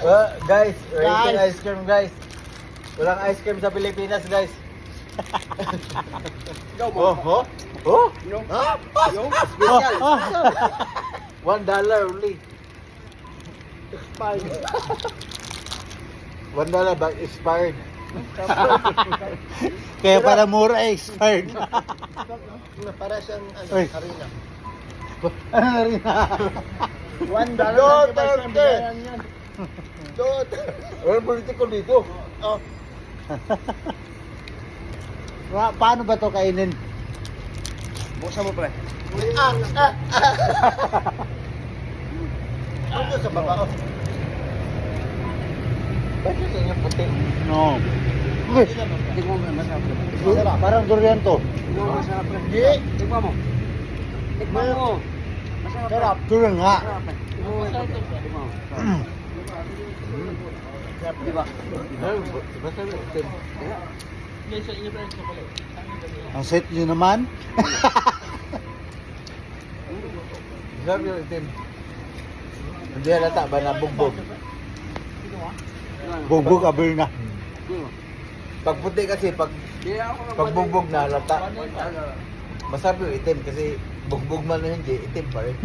Guys, we're eating ice cream, guys. Walang ice cream sa Pilipinas, guys. Oh. Yung Special. $1 only. expired. $1 but expired. Kaya pala mura expired. Para siyang Uy. harina. Ano na rin na? Duterte! Walang politiko dito. Oh. Paano ba to kainin? Buksan mo pre. Ano sa baba? Bakit sa inyo puti? No. Uy, Tingnan mo, masarap. parang durian to. Tingnan mo, masarap pre. Hindi. Tingnan mo. Tingnan mo. Masarap. Sarap. Durian nga. Masarap. Tingnan mo. Tingnan mo. Di ba? Basta itim. Ang set nyo naman. Sabi yung itim. Hindi halata ba na bugbog? Bugbog abir na. Pag puti kasi, pag bugbog na halata. Masabi yung itim kasi bugbog man na hindi, itim pa rin.